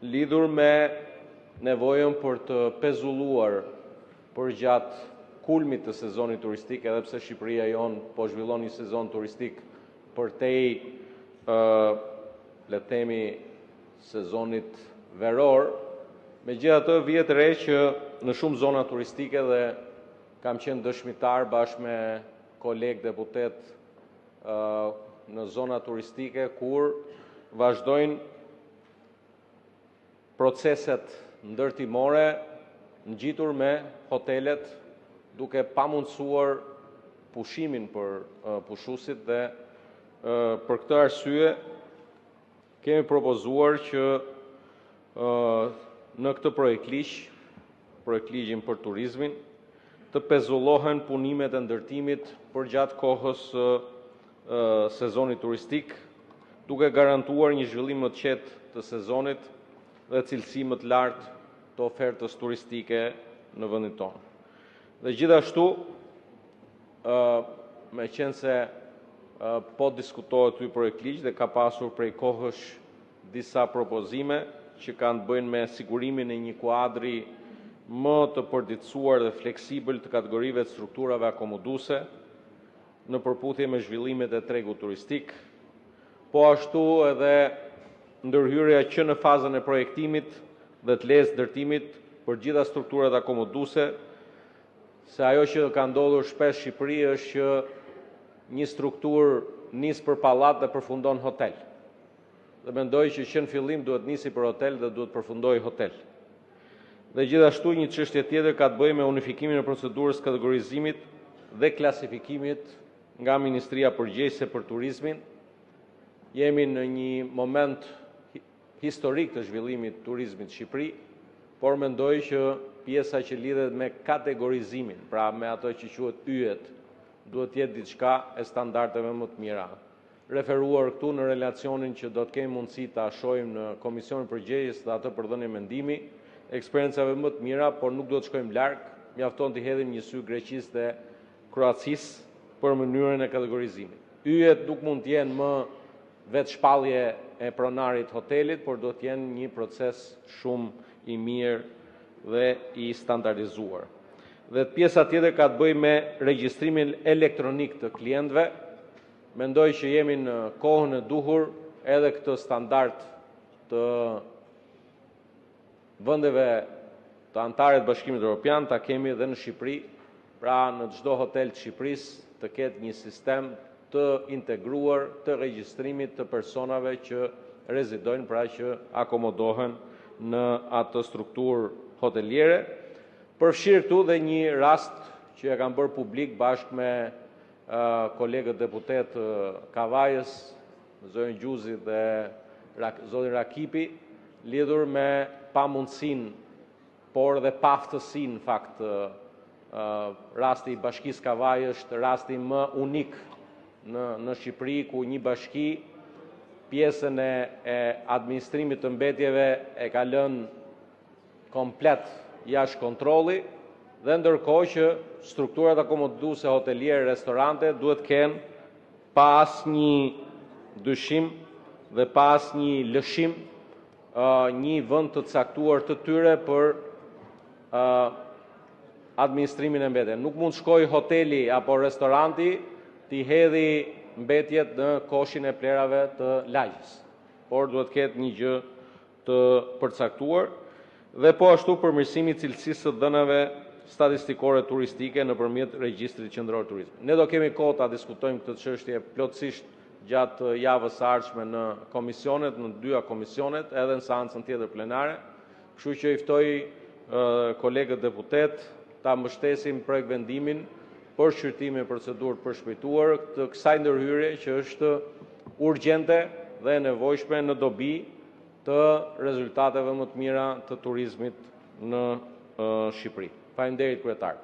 lidhur me nevojën për të pezulluar për gjatë kulmit të sezonit turistik, edhe pse Shqipëria jonë po zhvillon një sezon turistik përtej, le të themi, sezonit veror, megjithatë vjet re që në shumë zona turistike dhe kam qenë dëshmitar bashkë me kolegë deputet në zona turistike kur vazhdojnë proceset ndërtimore ngjitur me hotelet duke pamundsuar pushimin për pushuesit dhe për këtë arsye kemi propozuar që në këtë projektligjin për turizmin, të pezullohen punimet e ndërtimit për gjatë kohës sezonit turistik, duke garantuar një zhvillim më të qetë të sezonit dhe cilësi më të lartë të ofertës turistike në vendin tonë. Dhe gjithashtu, me qenë se po diskutohet ky projektligj dhe ka pasur prej kohësh disa propozime që kanë të bëjnë me sigurimin e një kuadri më të përditësuar dhe fleksibël të kategorive të strukturave akomoduese në përputhje me zhvillimet e tregut turistik, po ashtu edhe ndërhyrja që në fazën e projektimit dhe të lezë ndërtimit për gjitha strukturat akomoduese, se ajo që ka ndodhur shpesh në Shqipëri është që një strukturë nis për pallat dhe përfundon hotel. Dhe mendoj që në fillim duhet nisi për hotel dhe duhet përfundoj hotel. Dhe gjithashtu një çështje tjetër ka të bëjë me unifikimin e procedurës kategorizimit dhe klasifikimit nga Ministria Përgjegjëse për Turizmin. Jemi në një moment historik të zhvillimit të turizmit në Shqipëri, por mendoj që pjesa që lidhet me kategorizimin, pra me ato që quhet yjet, duhet të jetë diçka e standardeve më të mira. Referuar këtu në relacionin që do të kemi mundësi ta shohim në Komisionin Përgjegjës dhe atë për dhënien mendimi, eksperiencave më të mira, por nuk do të shkojmë larg, mjafton të hedhim një sy Greqisë dhe Kroacisë për mënyrën e kategorizimit. Yjet nuk mund të jenë më vetë shpallje e pronarit hotelit, por do të jenë një proces shumë i mirë dhe i standardizuar. Dhe pjesa tjetër ka të bëjë me regjistrimin elektronik të klientëve. Mendoj që jemi në kohën e duhur edhe këtë standard të vendeve të antarët Bashkimit Evropian ta kemi edhe në Shqipëri, pra në çdo hotel të Shqipërisë të ketë një sistem të integruar të regjistrimit të personave që rezidojnë, pra që akomodohen në atë strukturë hoteliere. Përfshirë këtu dhe një rast që e kam bërë publik bashkë me kolegët deputet Kavajës, zonë Gjuzi dhe zotin Rakipi, lidhur me pamundësinë, por dhe paftësinë, në fakt, rasti i Bashkisë Kavajës është rasti më unik në Shqipëri, ku një bashki pjesën e administrimit të mbetjeve e ka lënë komplet jashtë kontrolli, dhe ndërkohë që strukturat akomoduese hoteliere, restorante duhet kenë pas një dyshim dhe pas një lëshim një vend të caktuar të tyre për administrimin e mbetjeve. Nuk mund shkoj hoteli apo restoranti t'i hedhi mbetjet në koshin e plerave të lagjës, por duhet ketë një gjë të përcaktuar dhe po ashtu përmirësimi i cilësisë së dhënave statistikore turistike nëpërmjet regjistrit qendror turizmi. Ne do kemi kohë ta diskutojmë këtë çështje plotësisht gjatë javës së ardhshme në komisionet, në dyja komisionet, edhe në seancën tjetër plenare. Kështu që i ftoj kolegët deputet ta mbështesin projekt vendimin për shqyrtimin e procedurë të përshpejtuar të kësaj ndërhyrje që është urgjente dhe e nevojshme në dobi të rezultateve më të mira të turizmit në Shqipëri. Faleminderit, kryetar.